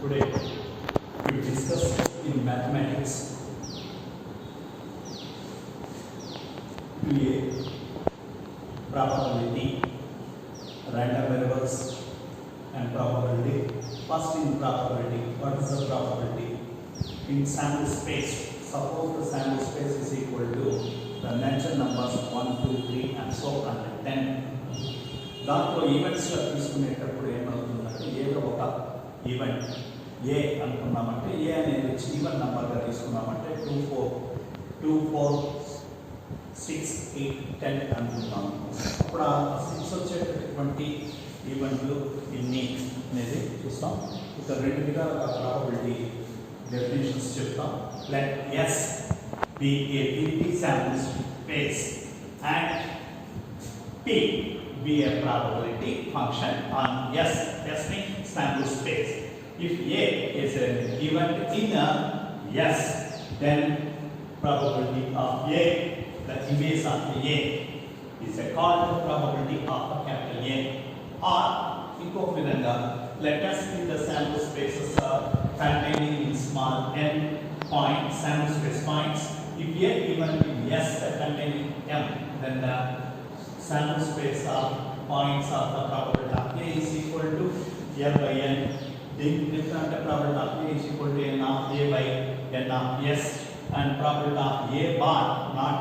Today we discuss in mathematics PA, probability, random variables and probability. First in probability, what is the probability? In sample space, suppose the sample space is equal to the natural numbers 1, 2, 3 and so on 10. దాంట్లో ఈవెంట్స్గా తీసుకునేటప్పుడు ఏమవుతుందంటే ఏదో ఒక event ఏ అనుకున్నామంటే ఏ అనేది even నెంబర్గా తీసుకున్నామంటే 2, 4, 6, 8, 10 అనుకున్నాము. అప్పుడు ఆ 6 వచ్చేటటువంటి ఈవెంట్లు ఎన్ని అనేది చూస్తాం. ఇక రెండు విధాలుగా ప్రాబబిలిటీ డెఫినేషన్స్ చెప్తాం. Let S be a fifty sample space and P be a probability function on S. S means sample space. If A is an event in a S, then probability of A, the image of A, is called probability of a capital A. Or equivalent, let us see the sample spaces containing in small n points, sample space points. If A event in S containing M, then the sample space of points of the probability of A is equal to L by N. The different probability of A is equal to N of A by N of S, and probability of A bar, not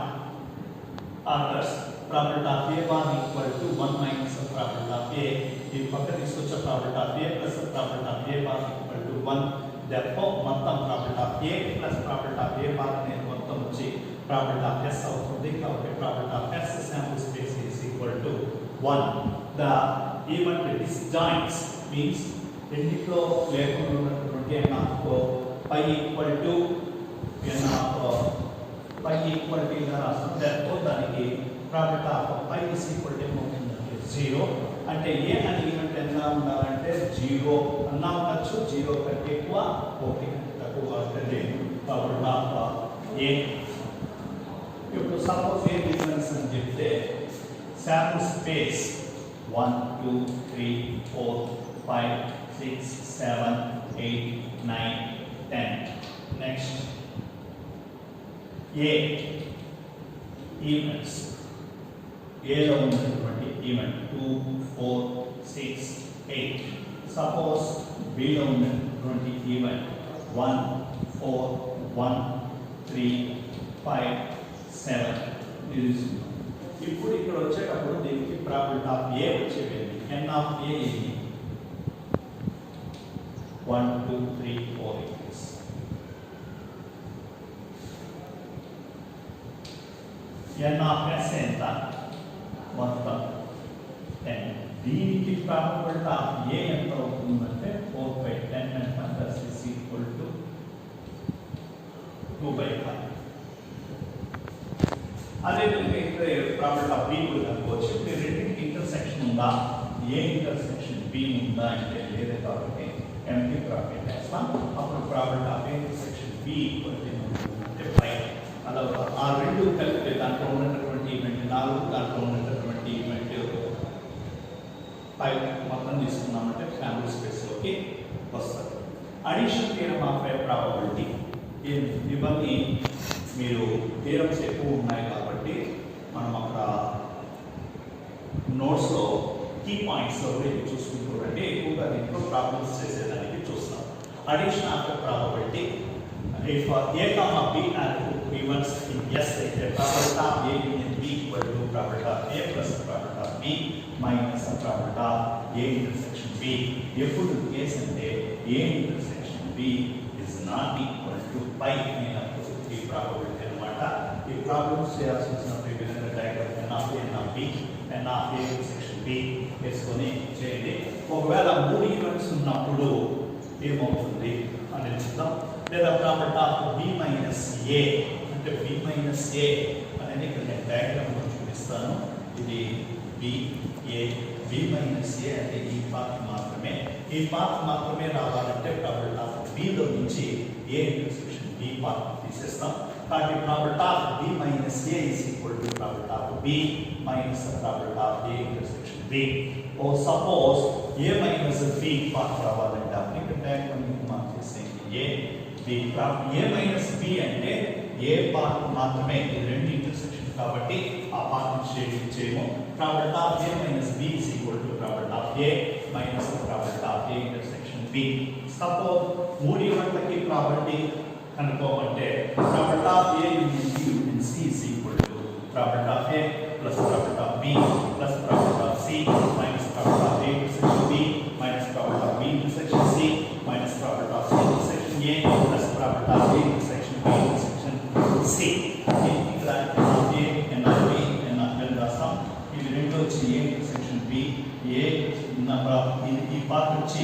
others. Probability of A bar equal to 1 minus the probability of A. If bucket is such a probability of A plus the probability of A bar equal to 1. Therefore, మొత్తం probability of A plus probability of A bar అనేది మొత్తం వచ్చి probability of S అవుతుంది. కాబట్టి probability of S sample space is equal to 1. The event disjoints means రెండిట్లో లేకుండా ఉన్నటువంటి n of pi equal to n of pi equal to ఇలా రాస్తాం. therefore దానికి probability of pi is equal to ఏమవుతుందంటే 0. అంటే ఏ అనే ఈవెంట్ ఎంత ఉండాలంటే 0 అన్నా ఉండొచ్చు, 0 కంటే ఎక్కువ, 1 కంటే తక్కువ అంటే probability of A. ఇప్పుడు సపోజ్ ఏ డిఫరెన్స్ అని చెప్తే sample space 1, 2, 3, 4, 5, 6, 7, 8, 9, 10. Next, A events. A లో ఉన్నటువంటి ఈవెంట్ 2, 4, 6, 8. సపోజ్ B లో ఉన్నటువంటి ఈవెంట్ 1, 4, 1, 3, 5, 7. ఇప్పుడు ఇక్కడ వచ్చేటప్పుడు దీనికి ప్రాబిలిటీ ఆఫ్ ఏ వచ్చేది n ఆఫ్ ఏ ఇది 1, 2, 3, 4 is n ఆఫ్ s ఎంత మొత్తం 10. దీనికి ప్రాబిలిటీ ఆఫ్ ఏ ఎంత అవుతుందంటే 4 by 10 and that is equal to 2 by 5. అదేవిధంగా ఇక్కడ ప్రాబిలిటీ ఆఫ్ బి కూడా అనుకోవచ్చు. మీరు రెండింటికి ఇంటర్సెక్షన్ ఉందా, ఏ ఇంటర్సెక్షన్ బి ఉందా అంటే లేదు కాబట్టి ఎంపీ ప్రాబిలిటీ వేస్తాం. అప్పుడు probability of A intersection B equal అంటే 5. అలా ఆ రెండు కలిపి దాంట్లో ఉన్నటువంటి ఈవెంట్ 4, దాంట్లో ఉన్నటువంటి ఈవెంట్ 5 మొత్తం తీసుకున్నామంటే ఫ్యామిలీ స్పేస్లోకి వస్తుంది. Addition theorem of A probability ఇవన్నీ మీరు థియరమ్స్ ఎక్కువ ఉన్నాయి కాబట్టి మనం అక్కడ నోట్స్లో కీ పాయింట్స్లో కూడా ఇది చూసుకుంటూ ఉంటే ఎక్కువగా దీంట్లో ప్రాబ్లమ్స్ చేసేదానికి చూస్తాం. Addition of probability if A comma B are events in S అయితే probability of A in B equal to probability of A plus probability of B minus probability of A intersection B. ఎప్పుడు case అంటే A intersection B is not equal to phi అయినప్పుడు ఈ probability అన్నమాట. ఈ problems చేయాల్సి వచ్చినప్పుడు ఈ విధంగా diagram n of A, n of B, n of A intersection B వేసుకొని చేయండి. ఒకవేళ 3 ఈవెంట్స్ ఉన్నప్పుడు ఏమవుతుంది అనేది చూద్దాం. లేదా ప్రాబబిలిటీ ఆఫ్ బి మైనస్ ఏ అంటే బి మైనస్ ఏ అనేది ఇక్కడ నేను డయాగ్రామ్లో చూపిస్తాను. ఇది బి ఏ, బి మైనస్ ఏ అంటే ఈ పార్ట్ మాత్రమే. ఈ పార్ట్ మాత్రమే రావాలంటే ప్రాబబిలిటీ ఆఫ్ బిలో నుంచి ఏ ఇంటర్సెక్షన్ బి పార్ట్ తీసేస్తాం. కాబట్టి probability of B minus A is equal to probability of B minus probability of A intersection B. Oh suppose A minus B part రావాలంటే ఇక్కడ diagram A B A minus B అంటే ఏ part మాత్రమే, ఇది రెండు intersection కాబట్టి ఆ part shading చేయము. Property of A minus B is equal to property of A minus property of A intersection B. Suppose మూడు ఈవెంట్లకి ప్రాపర్టీ కనుక్కోమంటే property of A union B union C is equal to property of A plus property of B plus property of C minus property of A intersection B minus property of B intersection C minus property of C intersection A plus property of A intersection B intersection C. ఇక్కడ A ఎన్ఆర్ B ఎన్ఆర్ రాస్తాం. ఇవి రెండు వచ్చి A intersection B, A ఈ part వచ్చి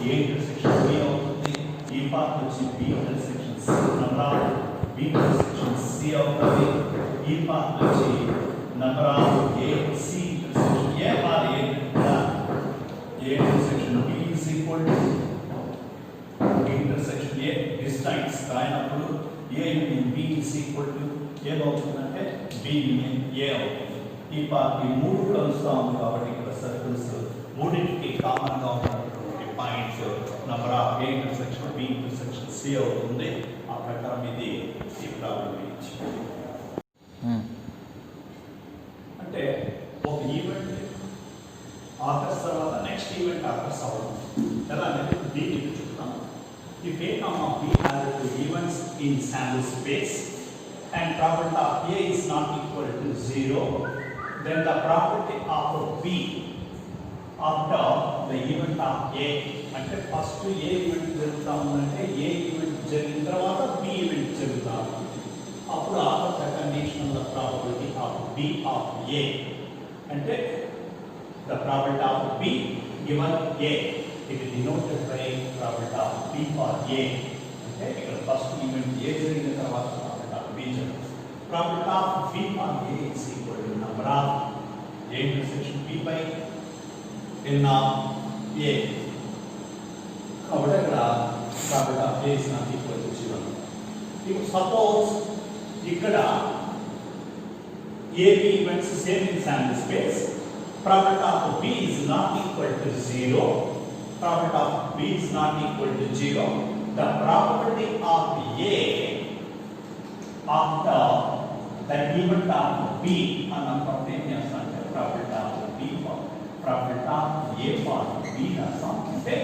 A intersection B అవుతుంది, ఈ పార్ట్ వచ్చి B intersection C number of B intersection C అవుతుంది, ఈ పార్ట్ వచ్చి number of A C intersection A or A intersection B is equal to B intersection A distance రాయినప్పుడు A union B is equal to ఏమవుతుందంటే B union A అవుతుంది. ఈ మూడు కలుస్తా ఉంది కాబట్టి ఇక్కడ సర్కిల్స్ మూడింటికి కామన్ గా ఉన్నటువంటి points number of A intersection B intersection C అవుతుంది. ఆ ప్రకారం ఇది ఈ ప్రాబ్లం ఇచ్చింది. అంటే ఒక ఈవెంట్ ఆకర్స్ తర్వాత నెక్స్ట్ ఈవెంట్ ఆకర్స్ అవ్వడం ఎలా అనేది దీన్ని చూద్దాం. If A comma B are the events in sample space and property of A is not equal to 0, then the property of B after the event of A అంటే first A event జరుగుతా ఉందంటే A event జరిగిన తర్వాత B event జరుగుతా ఉంది. అప్పుడు after the condition the probability of B of A అంటే the probability of B given A it is denoted by probability of B for A. అంటే ఇక్కడ ఫస్ట్ ఈవెంట్ A జరిగిన తర్వాత probability of B జరుగుతుంది. probability of B for A is equal to number of A intersection B by n of A. కాబట్టి ఇక్కడ probability of A is not equal to 0. ఇప్పుడు suppose ఇక్కడ AB events same in sample space, probability of B is not equal to 0. Probability of B is not equal to 0. The probability of A after the event of B and spontaneous probability of B for probability of A for B అంటే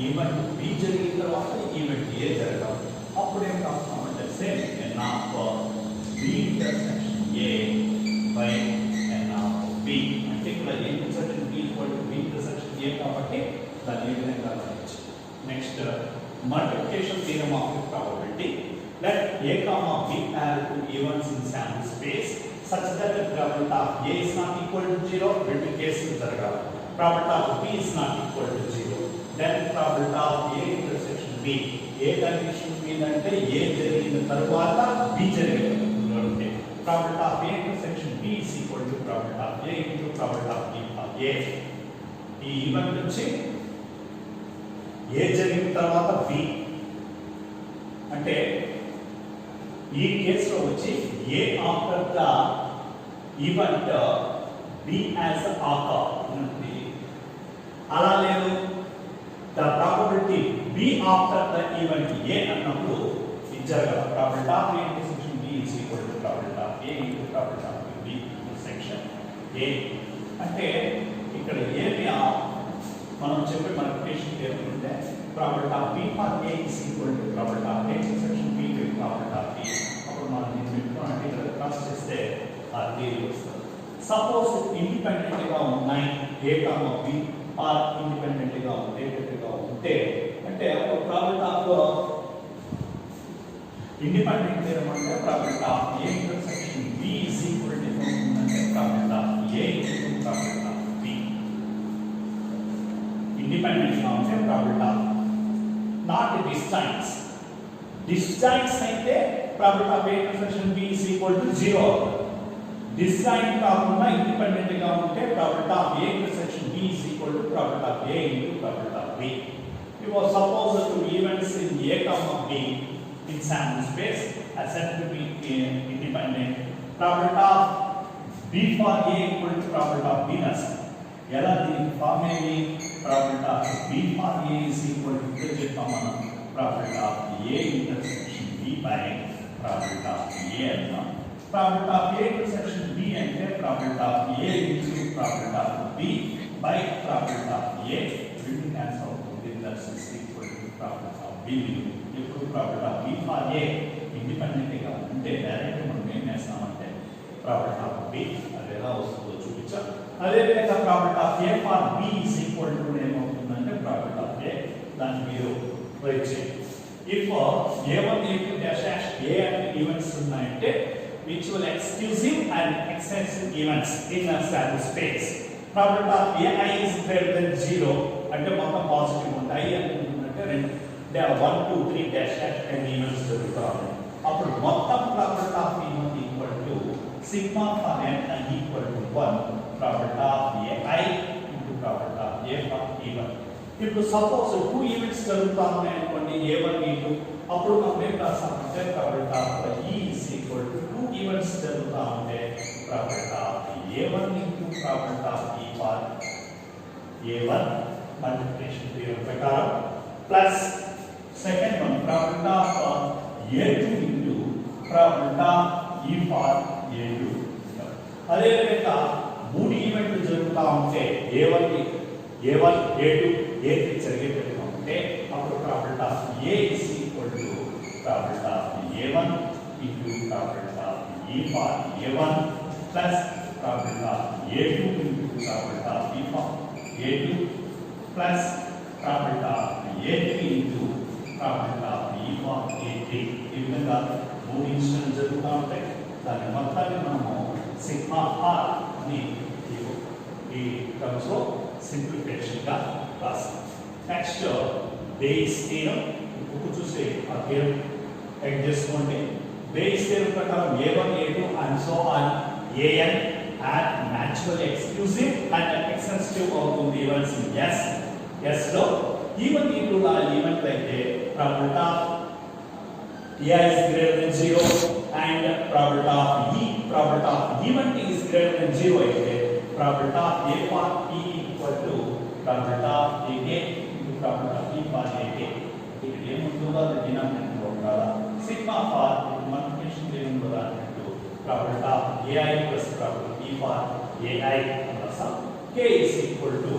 event B జరిగిన తర్వాత event A జరగడం. అప్పుడు ఏం రాస్తామంటే same n of B intersection A by n of B. అంటే ఇక్కడ A intersection B equal to B intersection A కాబట్టి దాన్ని ఏ విధంగా రాయొచ్చు. Next multiplication theorem of probability. Let A comma B add to events in sample space such that the probability of A is not equal to 0. రెండు కేసులు జరగాలి. Probability of B is not equal to 0. Then probability of A intersection B. A condition మీద అంటే A జరిగిన తర్వాత B జరిగింది. Probability of A intersection B is equal to probability of A into probability of B for A. ఈ event నుంచి A జరిగిన తర్వాత B అంటే ఈ కేసులో వచ్చి A after the event B as ochre ఉంది. అలా లేదు the probability B after the event A అన్నప్పుడు ఇది జరగాలి. Probability of A intersection B is equal to probability of A into probability of B intersection A. అంటే ఇక్కడ ఏమి మనం చెప్పే మల్టిప్లికేషన్ థియరమ్ ఉంటే probability of B for A is equal to probability of A intersection B by probability of B. అప్పుడు మనం దీన్ని పెట్టుకోవాలంటే ఇక్కడ క్రాస్ చేస్తే ఆ థియరీ వస్తుంది. సపోజ్ ఇండిపెండెంట్ గా ఉన్నాయి A comma B are independent గా ఉంటే అంటే అప్పుడు ప్రాబబిలిటీ ఆఫ్ ఇండిపెండెంట్ థియరమ్ అంటే probability of A intersection B is equal to అంటే probability of A into probability of B. Independent గా ఉంటే probability of not distance. Distance అయితే probability of A intersection B is equal to 0. Distance కాకుండా independent గా ఉంటే probability of A intersection B is equal to probability of A into probability of B. If suppose two events in A comma B in sample space are said to be independent, probability of B for A equal to probability of B nas. ఎలా దీని form ఏమి? probability of B for A is equal to చెప్పాం మనం property of A intersection B by property of A అన్నా. Property of A intersection B అంటే property of A into property of B by property of A రెండు cancel అవుతుంది. That's is equal to property of B. ఇప్పుడు property of B for A ఇండిపెండెంట్గా ఉంటే direct మనం ఏం చేస్తామంటే ప్రాపర్టీ ఆఫ్ బి అది ఎలా వస్తుందో చూపించాం. అదేవిధంగా property of A for B is equal to ఏమవుతుందంటే ప్రాపర్టీ ఆఫ్ ఏ దాన్ని మీరు రైట్ చేయండి. If a1 a2 dash dash a and events ఉన్నాయంటే mutual exclusive and extensive events in a sample space. Probability of ai is greater than 0 అంటే మొత్తం positive ఉంటాయి అంటే రెండు 1 2 3 dash dash and events జరుగుతాయి. అప్పుడు మొత్తం probability of e1 equal to sigma for n equal to 1 probability of ai into probability of a for e1. ఇప్పుడు suppose 2 events జరుగుతా ఉన్నాయి అనుకోండి a1 e2, అప్పుడు మనం ఏం రాస్తామంటే probability of e is equal to 2 events జరుగుతా ఉంటే probability of a1 into probability of e for a1 multiplication theorem ప్రకారం plus second one probability of a2 into probability of e for a2. అదేవిధంగా 3 ఈవెంట్లు జరుగుతా ఉంటే a1 a2 a3 జరిగేటట్టుగా ఉంటే అప్పుడు probability of a is equal to probability of a1 into probability of e for a1 plus probability of a2 into probability of e for a2 plus probability of a3 into probability of e for a3. ఈ విధంగా 3 instance జరుగుతూ ఉంటాయి. దాని మొత్తాన్ని మనము sigma are అని ఈ terms లో సింప్లిఫికేషన్ గా రాస్తాం. Next base theorem. బుక్ చూసి ఆ థియరం ఎడ్ చేసుకోండి. బేస్ థియరం ప్రకారం a1 a2 and so on an are natural exclusive and extensive అవుతుంది ఈవెంట్స్ s లో e1 e2 లా ఈవెంట్ అయితే probability of a is greater than 0 and probability of e1 is greater than 0 అయితే probability of a for e equal to probability of a into probability of e for a. ఇక్కడ ఏముంటుందో అది denominator లో ఉండాలా. Sigma for multiplication theorem లో రాసినట్టు probability of ai plus probability e for ai అని రాస్తాం. k is equal to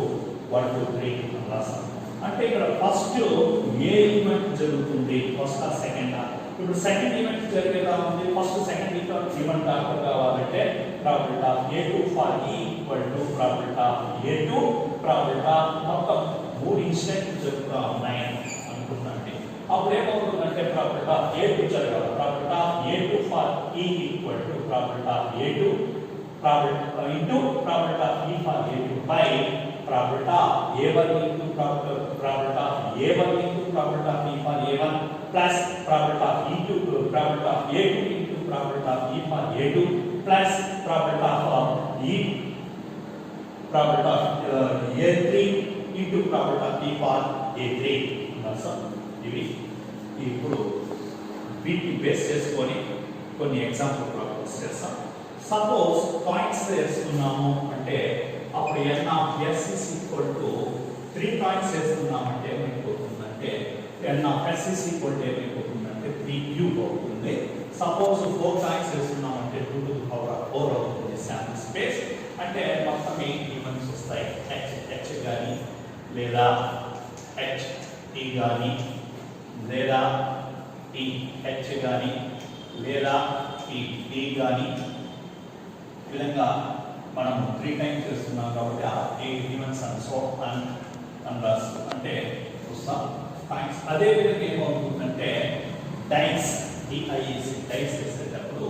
1 to 3 అని రాస్తాం. అంటే ఇక్కడ ఫస్ట్ ఏ ఈవెంట్ జరుగుతుంది, ఫస్ట్ ఆ సెకండ్. ఇప్పుడు సెకండ్ ఈవెంట్ జరిగేలా ఉంది. ఫస్ట్ సెకండ్ ఈవెంట్ ఆర్డర్ కావాలంటే probability of a2 for e equal to probability of a2 probability of మొత్తం 3 ఇన్స్టెంట్స్ జరుగుతూ ఉన్నాయి అనుకుంటాండి. అప్పుడు ఏమవుతుందంటే ప్రాబబిలిటీ ఆఫ్ a2 జరగాలి. Probability of a2 for e equal to probability of a2 probability into probability of e for a2 by probability of a1 into probability of a1 into probability of e for a1 plus probability of e2 probability of a2 into probability of e for a2 plus probability of e probability of a3 into probability of e for a3. So ఇవి ఇప్పుడు వీటిని base చేసుకొని కొన్ని example problems చేస్తాం. Suppose points వేస్తున్నాము అంటే అప్పుడు n of s is equal to 3 points వేస్తున్నామంటే ఏమైపోతుందంటే n of s is equal to ఏమైపోతుందంటే 3 క్యూబ్ అవుతుంది. సపోజ్ 4 పాయింట్స్ వేస్తున్నామంటే 2 to the power of 4 అవుతుంది శాంపుల్ స్పేస్. అంటే మొత్తం ఈవెంట్స్ వస్తాయి. h కానీ లేదా h t కానీ లేదా t h కానీ లేదా t t కానీ ఈ విధంగా మనం 3 టైమ్స్ చేస్తున్నాం కాబట్టి ఆ 8 ఈవెంట్స్ అండ్ సో అని రాస్తాం. అంటే చూస్తాం పాయింట్స్. అదే విధంగా ఏమవుతుందంటే డైస్ DIS డైస్ చేసేటప్పుడు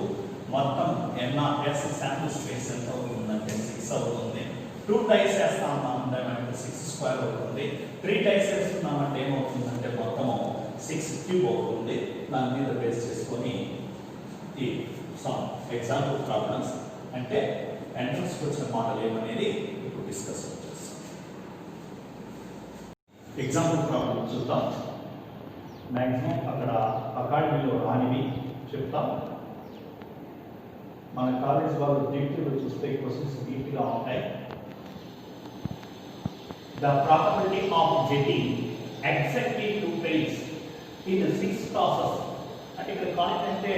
మొత్తం NS శాంపుల్ స్పేస్ ఎంత అవుతుందంటే 6 అవుతుంది. 2 డైస్ వేస్తా ఉన్నామంటే మనకి 6 స్క్వేర్ అవుతుంది. 3 డైస్ వేస్తున్నామంటే ఏమవుతుందంటే మొత్తం 6 క్యూబ్ అవుతుంది. దాని మీద బేస్ చేసుకొని ఈ సమ్ ఎగ్జాంపుల్ ప్రాబ్లమ్స్ అంటే ఎంట్రన్స్ వచ్చిన మోడల్ ఏమనేది ఇప్పుడు డిస్కస్ చేస్తాం. ఎగ్జాంపుల్ ప్రాబ్లమ్ చూద్దాం. మ్యాక్సిమం అక్కడ అకాడమీలో రానివి చెప్తాం. మన కాలేజ్ వాళ్ళు డీటెయిల్ చూస్తే క్వశ్చన్స్ డీటెయిల్గా ఉంటాయి. The probability of getting exactly 2 pairs in 6 tosses. అంటే ఇక్కడ కాయిన్ అంటే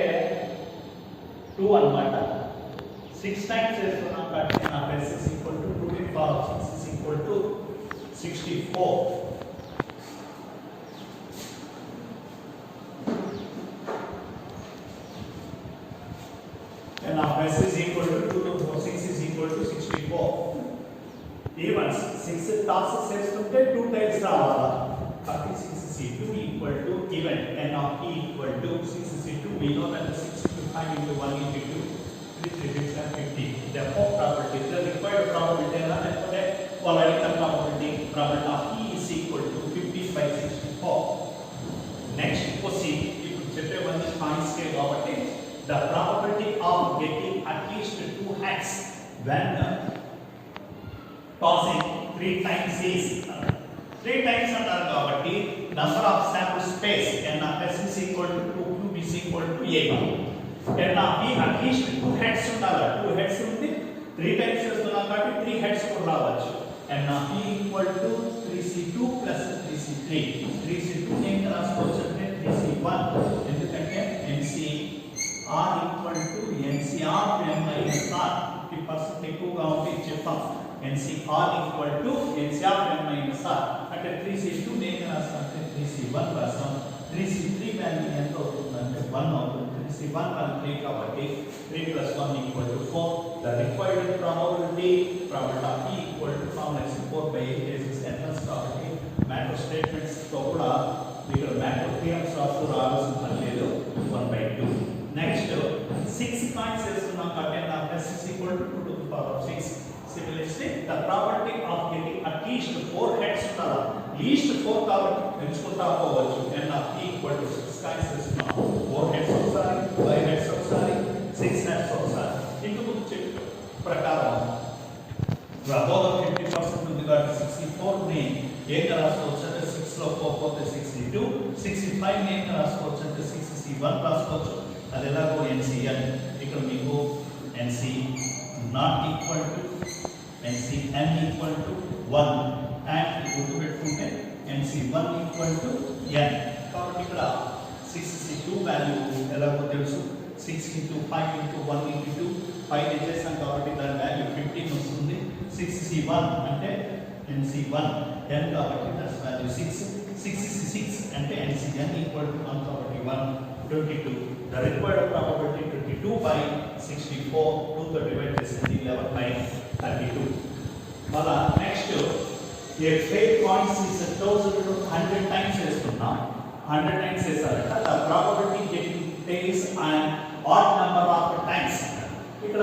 2 అన్నమాట. 6 times చేస్తున్నాం కాబట్టి నా S is equal to 2 to the power of 6 is equal to 64. And now S is equal to 2 to the power 6 is equal to 64. Even 6 tosses చేస్తుంటే 2 times రావాలా. 36 equal to even n of e equal to 6 we know that the 6 into 5 into 1 into 2 3 and 50. Therefore probability the required probability and already the probability of e is equal to 50 by 64. Next proceed if చెప్పే one points కే కాబట్టి the probability of getting at least 2 heads when tossing 3 times is 3 times అంటారు కాబట్టి number of sample space n of s is equal to 2 cube is equal to a1 n of p at least 2 heads ఉండాలి 2 heads ఉంది 3 times చేస్తున్నాం కాబట్టి 3 heads కూడా రావచ్చు n of p equal to 3c2 plus 3c3 3c2 నేను రాసుకోవచ్చు అంటే 3c1 ఎందుకంటే ncr equal to ncr n minus r 50% ఎక్కువగా ఉంటే చెప్పాం ncr equal to ncr n minus r అంటే 3c2 నేను రాస్తాను 3c1 రాస్తాను 3c3 వాల్యూ ఎంత అవుతుందంటే 1 అవుతుంది 3c1 వాల్యూ 3 కాబట్టి 3 plus 1 equal to 4 the required probability of p equal to formula 4 by 8 is entrance కాబట్టి macro statements తో కూడా ఇక్కడ macro theorems రాస్తూ రావాల్సిన పని లేదు 1 by 2 నెక్స్ట్ 6 కాయిన్స్ చేస్తున్నాం కాబట్టి నా s is equal to 2 to the power of 6 similarly the probability of getting at least 4 heads ఉండాలి least 4 కాబట్టి ఎంచుకుంటా పోవచ్చు n of p equal to 6 coins చేస్తున్నాం 4 heads ఒకసారి 5 heads ఒకసారి 6 heads ఒకసారి ఇందుకు చెప్పు ప్రకారం above 50% ఉంది కాబట్టి 64 ని ఏం రాసుకోవచ్చు అంటే 6 లో 4 పోతే 62 65 ని ఏం రాసుకోవచ్చు అంటే 61 రాసుకోవచ్చు అది ఎలాగో NCN ఇక్కడ మీకు NC not equal to NCN equal to 1 and గుర్తుపెట్టుకుంటే NC1 equal to n కాబట్టి ఇక్కడ 62 వాల్యూ ఎలాగో తెలుసు 6 into 5 into 1 into 2 5 చేసాం కాబట్టి దాని వాల్యూ 15 వస్తుంది 6c1 అంటే NC1 n కాబట్టి దట్స్ వాల్యూ 6 6 అంటే NCN equal to 1 కాబట్టి 1 22 the required probability 22 by 64 2 to divide this 11 by 32 mala next a fake coins is tossed 100 times చేస్తున్నాం 100 times చేసారట the probability getting pays an odd number of times ఇక్కడ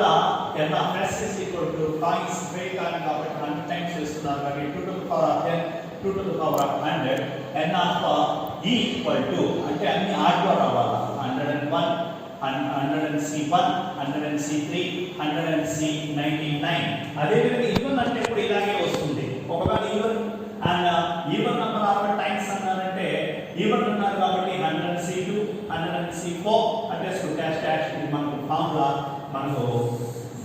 n of s is equal to coins fake coin కాబట్టి 100 times చేస్తున్నారు కాబట్టి 2 to the power of 10 2 to the power of 100 n of e equal to అంటే అన్ని add లో రావాలి 101 100c1 100c3 100c99 అదే విధంగా ఈవెన్ అంటే ఇప్పుడు ఇలాగే వస్తుంది ఒకవేళ ఈవెన్ నంబర్ ఆఫ్ టైమ్స్ అన్నారంటే ఈవెన్ అన్నారు కాబట్టి 100c2 100c4 అంటే స్టాష్ డాష్ ఇది మనకు ఫార్ములా మనకు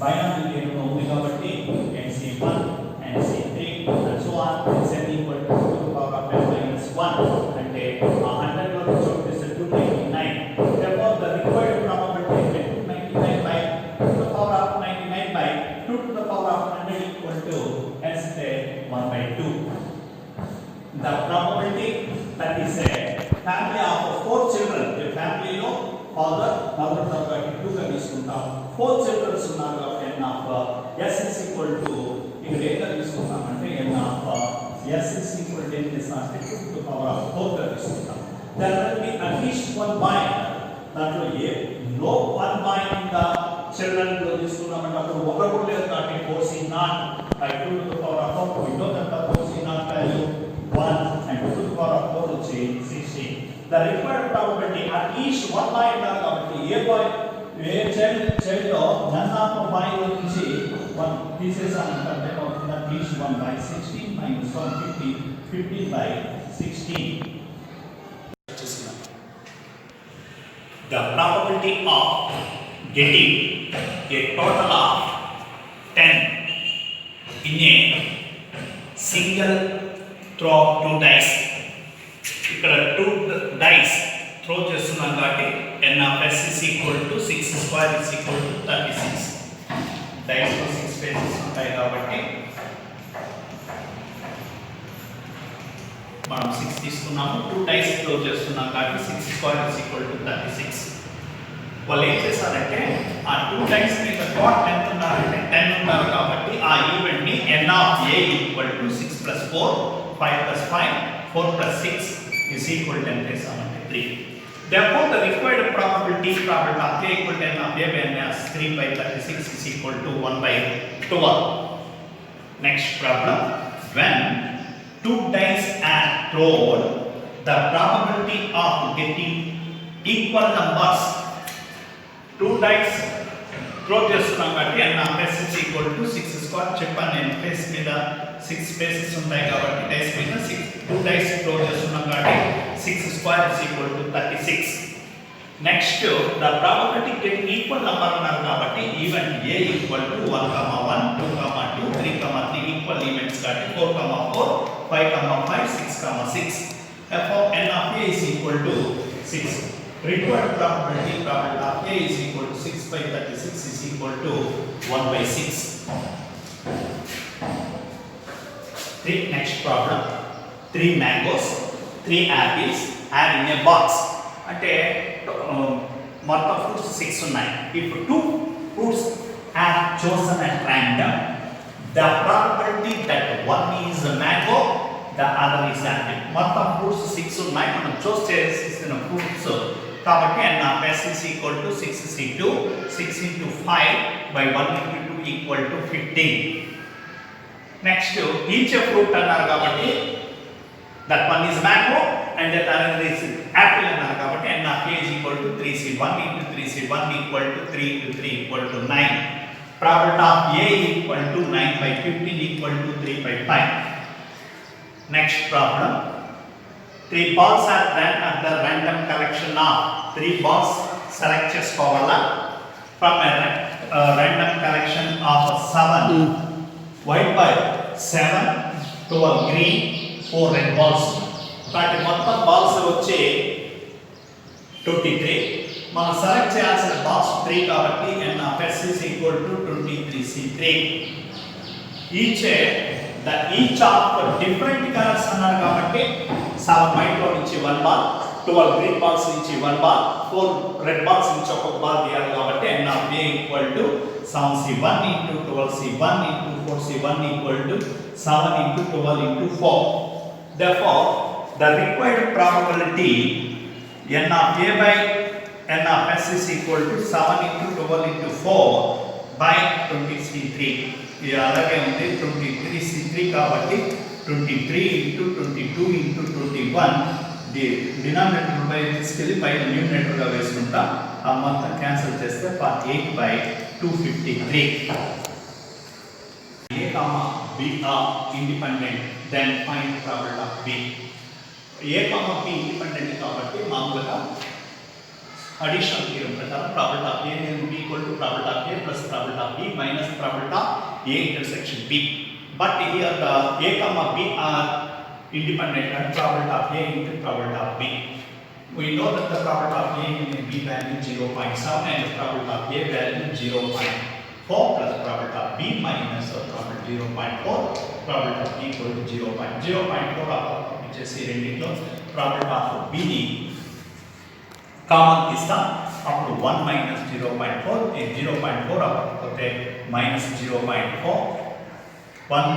బైనామియల్ గేమ్లో ఉంది కాబట్టి nc1 nc3 and so on n equal to 2 to the power of n minus 1 అంటే 100 లో చూపిస్తే 299 therefore the required probability is 299 by 2 to the power of 99 by 2 to the power of 100 equal to s 1 by 2 the probability that is a family of 4 children a family లో father mother కాబట్టి 2 గా తీసుకుంటాం 4 children ఉన్నారు కాబట్టి n of s is equal to ఇక్కడ ఏగా తీసుకుంటామంటే n of s is equal to n is not 2 to the power of 4 గా తీసుకుంటాం there will be at least one boy దాంట్లో no one boy in the children లో తీసుకున్నామంటే అప్పుడు ఒకరు లేదు కాబట్టి 4c not by 2 to the power of 4 we know that the 4c not value 1 and 2 to the power of 4 వచ్చి 16 the required probability at least one boy ఉండాలి కాబట్టి a child లో none of the boy నుంచి 1 తీసేసామంటే అవుతుంది at least 1 by 16 minus 1 15 by 16 the probability of getting a total of 10 in a single throw of 2 dice ఇక్కడ 2 dice square is equal to 36. Dice లో 6 spaces ఉంటాయి కాబట్టి మనం 6 తీసుకున్నాము, 2 dice close చేస్తున్నాం కాబట్టి 6 square is equal to 36. వాళ్ళు ఏం చేశారంటే ఆ 2 dice మీద టోటల్ ఎంత ఉన్నారంటే 10 ఉన్నారు కాబట్టి ఆ ఈవెంట్ ని n of a equal to 6 plus 4, 5 plus 5, 4 plus 6 is equal to 10 చేసామంటే 3. Therefore, the required probability of a equal to n of a when as 3 by 36 is equal to 1 by 12. Next problem, when 2 dice are thrown, the probability of getting equal numbers, 2 dice throw చేస్తున్నాం కాబట్టి n of s is equal to 6 square. చెప్పాను నేను space మీద 6 spaces ఉంటాయి కాబట్టి dice మీద 2 dice throw చేస్తున్నాం కాబట్టి 6 square is equal to 36. Next, the probability getting equal number ఉన్నారు కాబట్టి event a equal to 1, 1, 2, 2, 3, 3 equal events కాబట్టి 4, 4, 5, 5, 6, 6. Therefore, n of a is equal to 6. Required probability of a is equal to 6 by 36 is equal to 1 by 6. Next problem, 3 mangoes, 3 apples are in a box. అంటే మొత్తం fruits 6 ఉన్నాయి. If 2 fruits are chosen at random, the probability that one is a mango, the other is apple. మొత్తం fruits 6 ఉన్నాయి, మనం చూస్ చేసిన fruits కాబట్టి n of s is equal to 6 c2, 6 into 5 by 1 into 2 equal to 15. Next, each fruit అన్నారు కాబట్టి that one is mango and that another is apple అన్నారు కాబట్టి n of a is equal to 3c1 into 3c1 equal to 3 into 3 equal to 9. Probability of a equal to 9 by 15 equal to 3 by 5. Next problem, 3 balls are run at the random collection of 3 balls select చేసుకోవాలా from a random collection of 7 white ball, 7, 12 green, 4 red balls. వాటి మొత్తం balls వచ్చి 23. మనం select చేయాల్సిన balls 3 కాబట్టి n of s is equal to 23c3. each of different colors అన్నారు కాబట్టి 7 white ball నుంచి 1 ball, 12 green balls నుంచి 1 ball, 4 red balls నుంచి ఒక బాల్ తీయాలి కాబట్టి n of a equal to 7c1 into 12c1 into 4c1 equal to 7 into 12 into 4. Therefore, the required probability n of a by n of s is equal to 7 into 12 into 4 by 20c3. ఇది అలాగే ఉంది 23c3 కాబట్టి 23 into 22 into 21 denominator by తీసుకెళ్ళి పైన న్యూమినేటర్గా వేసుకుంటా ఆ మొత్తం cancel చేస్తే 8 by 253. A, B are independent, then find probability of B. A, B independent కాబట్టి మామూలుగా additional theorem ప్రకారం probability of A and B equal to probability of A plus probability of B minus probability of A intersection B. But here the A, B are independent and probability of A into probability of B. We know that the probability of A and B value 0.7 and the probability of A value 0.4 plus probability of B minus probability 0.4, probability of B equal to 0.4 which is రెండిట్లో probability of B ని common తీస్తాం అప్పుడు 1 minus 0.4 0.4 అవ్వకపోతే minus 0.4 1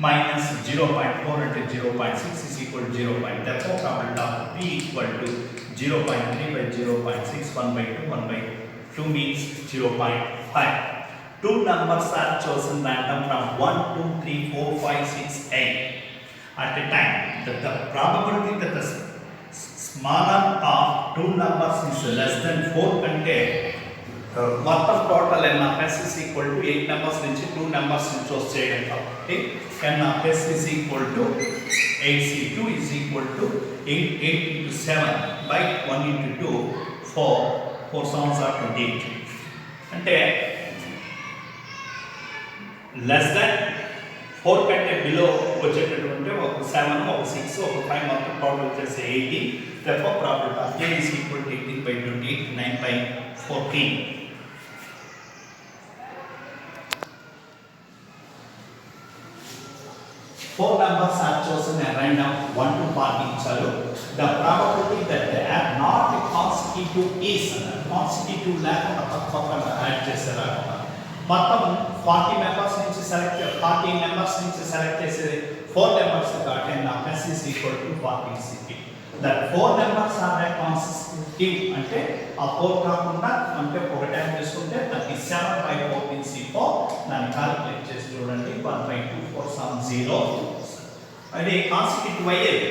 minus 0.4 into 0.6 is equal to 0. Therefore, probability of B equal to 0.3 by 0.6, 1 by 2, 1 by 2 means 0.5. Two numbers are chosen random from 1, 2, 3, 4, 5, 6, 8. At a time, the probability that the smaller of two numbers is less than 4 అంటే మొత్తం total n of s is equal to 8 numbers నుంచి 2 numbers ని చూస్ చేయడం కాబట్టి n of s is equal to 8c2 is equal to 8 into 7 by 1 into 2 4 7s are 28 అంటే less than 4 కంటే below వచ్చేటటువంటి ఒక 7 ఒక 6 ఒక 5 మొత్తం టోటల్ వచ్చేసి 18. Therefore, probability of A is equal to 18 by 28, 9 by 14. 4 numbers are chosen at random 1 to 40 ఇచ్చారు. The probability that they are not consecutive is consecutive లేకుండా పక్కన యాడ్ చేశారు. మొత్తం 40 మెంబర్స్ నుంచి సెలెక్ట్ 40 మెంబర్స్ నుంచి సెలెక్ట్ చేసేది 4 మెంబర్స్ కాబట్టి నా S is equal to 40 CP. That 4 members are consecutive అంటే ఆ 4 కాకుండా అంటే ఒక టైం తీసుకుంటే 37 by 14 C4 దాన్ని క్యాలిక్యులేట్ చేసి చూడండి 1 by 2 4 7 0 అది కాన్సిక్యూటివ్ అయ్యేది.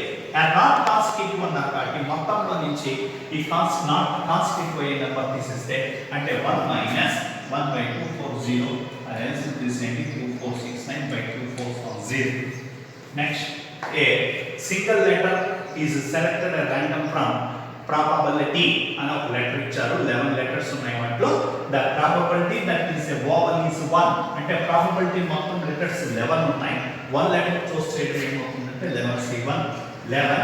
నాట్ కాన్సిక్యూటివ్ అన్న కాబట్టి మొత్తంలో నుంచి ఈ నాట్ కాన్సిక్యూటివ్ అయ్యే నెంబర్ తీసేస్తే అంటే 1 minus 1 by 2 4 0 as this is 2469 by 2440. Next, a single letter is selected at random from probability and of letter ఇచ్చారు 11 letters ఉన్నాయి వాటిలో. the probability that is a vowel is 1 అంటే probability మొత్తం letters 11 ఉన్నాయి. 1 letter చూస్ చేయడం ఏమవుతుందంటే 11 C1 11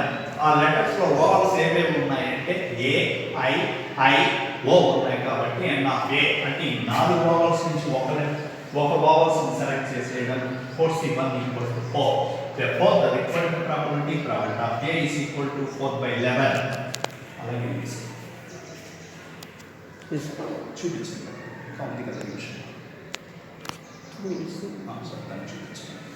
ఆ letters లో vowels ఏమేమి ఉన్నాయంటే a i o ఉన్నాయి కాబట్టి n of a అంటే ఈ 4 vowels నుంచి ఒక vowels ని సెలెక్ట్ చేసేయడం 4C1 equal to 4. Therefore, the required probability of A is equal to 4 by 11. అలాగే చూపించండి. కాంప్లికేటెడ్ విషయం. చూపించండి.